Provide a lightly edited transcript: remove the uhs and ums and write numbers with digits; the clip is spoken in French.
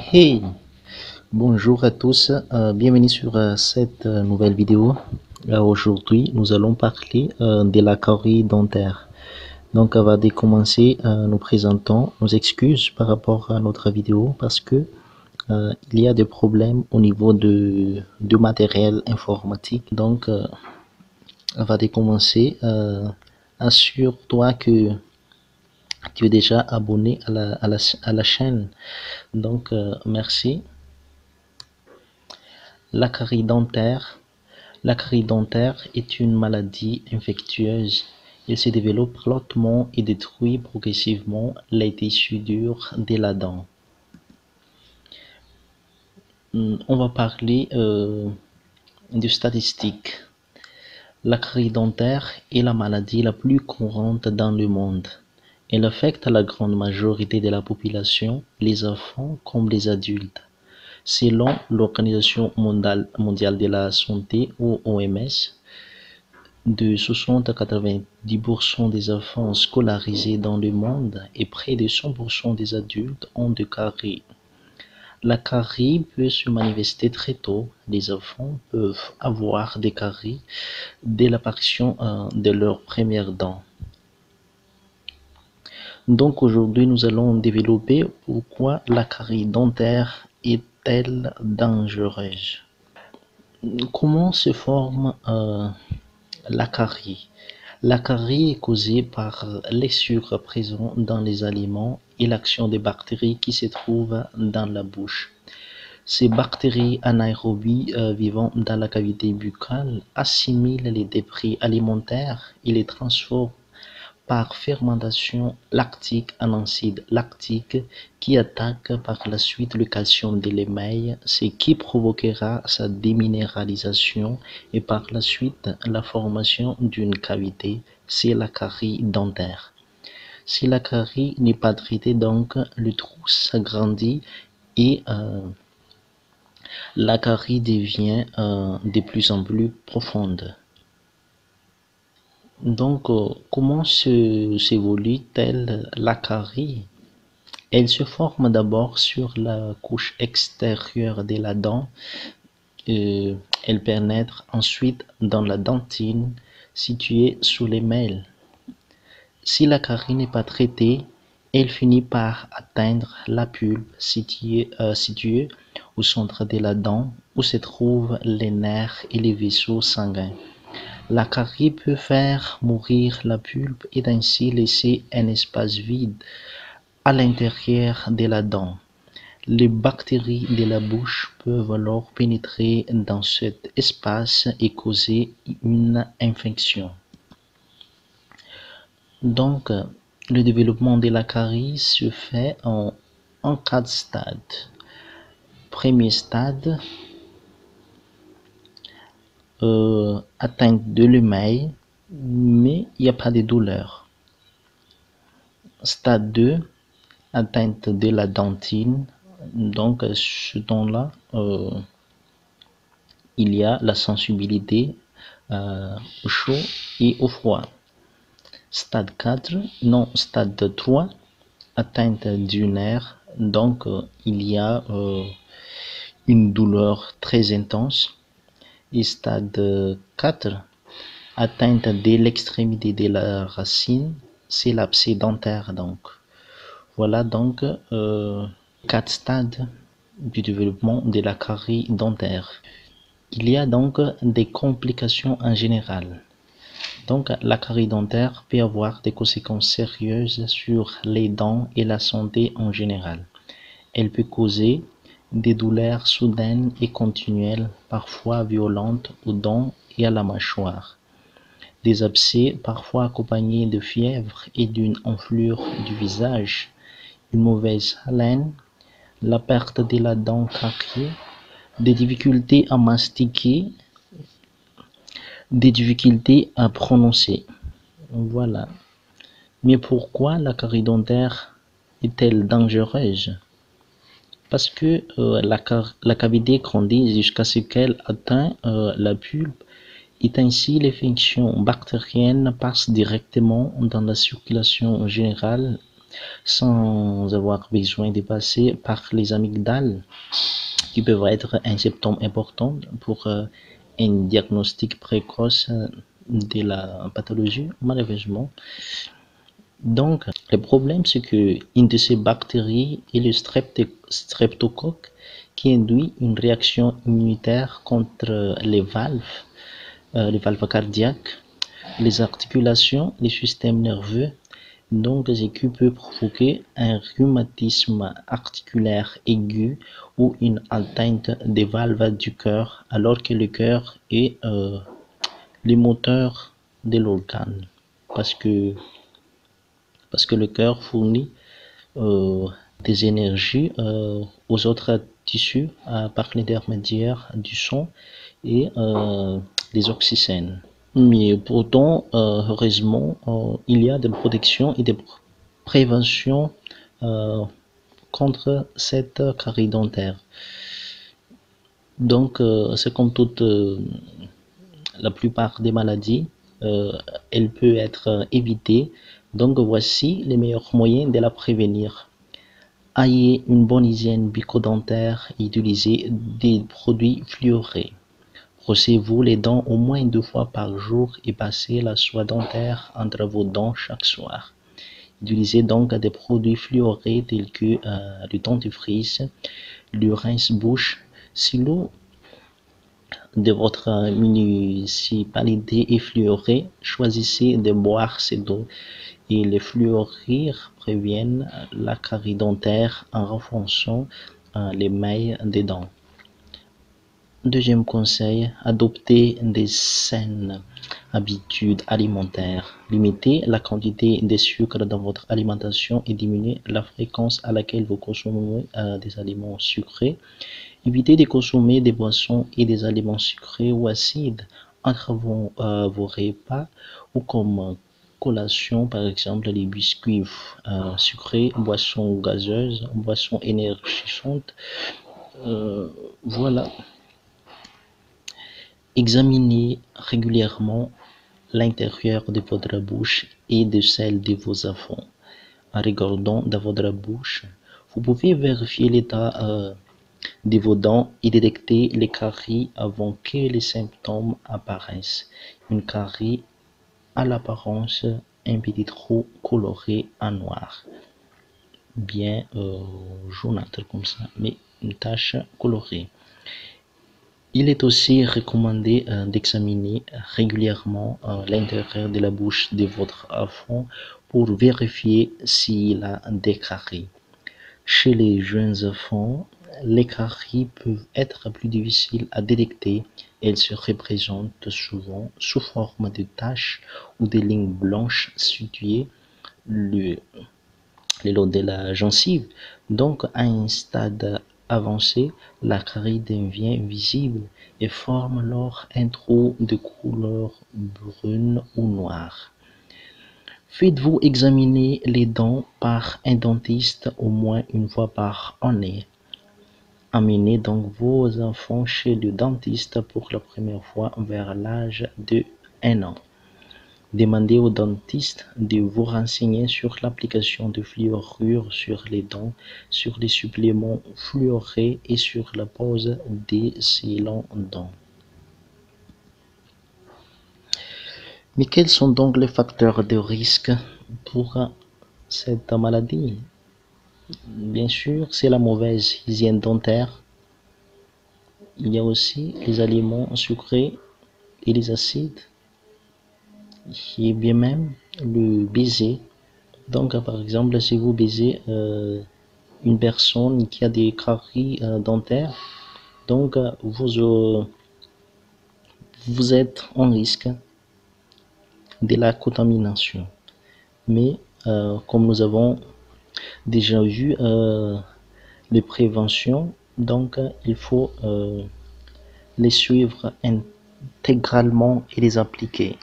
Hey, bonjour à tous, bienvenue sur cette nouvelle vidéo. Aujourd'hui, nous allons parler de la carie dentaire. Donc, avant de commencer, nous présentons nos excuses par rapport à notre vidéo parce que il y a des problèmes au niveau de matériel informatique. Donc, avant de commencer, assure-toi que tu es déjà abonné à la chaîne. Donc, merci. La carie dentaire. La carie dentaire est une maladie infectieuse. Elle se développe lentement et détruit progressivement les tissus durs de la dent. On va parler de statistiques. La carie dentaire est la maladie la plus courante dans le monde. Elle affecte la grande majorité de la population, les enfants comme les adultes. Selon l'Organisation mondiale de la santé ou OMS, de 60 à 90% des enfants scolarisés dans le monde et près de 100% des adultes ont des caries. La carie peut se manifester très tôt. Les enfants peuvent avoir des caries dès l'apparition de leurs premières dents. Donc aujourd'hui, nous allons développer pourquoi la carie dentaire est-elle dangereuse. Comment se forme la carie? La carie est causée par les sucres présents dans les aliments et l'action des bactéries qui se trouvent dans la bouche. Ces bactéries anaérobies vivant dans la cavité buccale assimilent les débris alimentaires et les transforment par fermentation lactique en acide lactique qui attaque par la suite le calcium de l'émail, ce qui provoquera sa déminéralisation et par la suite la formation d'une cavité, c'est la carie dentaire. Si la carie n'est pas traitée, donc le trou s'agrandit et la carie devient de plus en plus profonde. Donc, comment s'évolue-t-elle la carie? Elle se forme d'abord sur la couche extérieure de la dent. Elle pénètre ensuite dans la dentine située sous l'émail. Si la carie n'est pas traitée, elle finit par atteindre la pulpe située au centre de la dent où se trouvent les nerfs et les vaisseaux sanguins. La carie peut faire mourir la pulpe et ainsi laisser un espace vide à l'intérieur de la dent. Les bactéries de la bouche peuvent alors pénétrer dans cet espace et causer une infection. Donc, le développement de la carie se fait en 4 stades. Premier stade, atteinte de l'émail, mais il n'y a pas de douleur. Stade 2, atteinte de la dentine. Donc, ce temps-là, il y a la sensibilité au chaud et au froid. Stade 4, non, stade 3, atteinte du nerf. Donc, il y a une douleur très intense. Et stade 4, atteinte de l'extrémité de la racine, c'est l'abcès dentaire. Donc, voilà donc 4 stades du développement de la carie dentaire. Il y a donc des complications en général. Donc, la carie dentaire peut avoir des conséquences sérieuses sur les dents et la santé en général. Elle peut causer des douleurs soudaines et continuelles, parfois violentes aux dents et à la mâchoire. Des abcès, parfois accompagnés de fièvre et d'une enflure du visage. Une mauvaise haleine, la perte de la dent cariée, des difficultés à mastiquer, des difficultés à prononcer. Voilà. Mais pourquoi la carie dentaire est-elle dangereuse? Parce que la cavité grandit jusqu'à ce qu'elle atteint la pulpe et ainsi l'infection bactérienne passe directement dans la circulation générale sans avoir besoin de passer par les amygdales, qui peuvent être un symptôme important pour un diagnostic précoce de la pathologie, malheureusement. Donc, le problème, c'est que une de ces bactéries est le streptocoque qui induit une réaction immunitaire contre les valves cardiaques, les articulations, les systèmes nerveux. Donc, ce qui peut provoquer un rhumatisme articulaire aigu ou une atteinte des valves du cœur, alors que le cœur est le moteur de l'organe. Parce que le cœur fournit des énergies aux autres tissus par l'intermédiaire du sang et des oxygènes. Mais pourtant, heureusement, il y a des protections et des préventions contre cette carie dentaire. Donc, c'est comme toute la plupart des maladies, elle peut être évitée. Donc, voici les meilleurs moyens de la prévenir. Ayez une bonne hygiène bucco-dentaire et utilisez des produits fluorés. Brossez-vous les dents au moins 2 fois par jour et passez la soie dentaire entre vos dents chaque soir. Utilisez donc des produits fluorés tels que le dentifrice, le rince-bouche. Si l'eau de votre municipalité est fluorée, choisissez de boire cette eau. Et les fluorures préviennent la carie dentaire en renforçant les mailles des dents. Deuxième conseil, adoptez des saines habitudes alimentaires. Limitez la quantité de sucre dans votre alimentation et diminuez la fréquence à laquelle vous consommez des aliments sucrés. Évitez de consommer des boissons et des aliments sucrés ou acides entre vos repas ou comme collation, par exemple les biscuits sucrés, boissons gazeuses, boissons énergisantes. Voilà. Examinez régulièrement l'intérieur de votre bouche et de celle de vos enfants. En regardant dans votre bouche, vous pouvez vérifier l'état de vos dents et détecter les caries avant que les symptômes apparaissent. Une carie à l'apparence un petit trou coloré en noir, bien jaunâtre comme ça, mais une tache colorée. Il est aussi recommandé d'examiner régulièrement l'intérieur de la bouche de votre enfant pour vérifier s'il a des caries. Chez les jeunes enfants, les caries peuvent être plus difficiles à détecter. Elles se représentent souvent sous forme de taches ou de lignes blanches situées le long de la gencive. Donc, à un stade avancé, la carie devient visible et forme alors un trou de couleur brune ou noire. Faites-vous examiner les dents par un dentiste au moins une fois par année. Amenez donc vos enfants chez le dentiste pour la première fois vers l'âge de 1 an. Demandez au dentiste de vous renseigner sur l'application de fluorure sur les dents, sur les suppléments fluorés et sur la pose des scellants dents. Mais quels sont donc les facteurs de risque pour cette maladie? Bien sûr, c'est la mauvaise hygiène dentaire. Il y a aussi les aliments sucrés et les acides. Et bien même le baiser. Donc, par exemple, si vous baisez une personne qui a des caries dentaires, donc vous êtes en risque de la contamination. Mais comme nous avons déjà vu les préventions, donc il faut les suivre intégralement et les appliquer.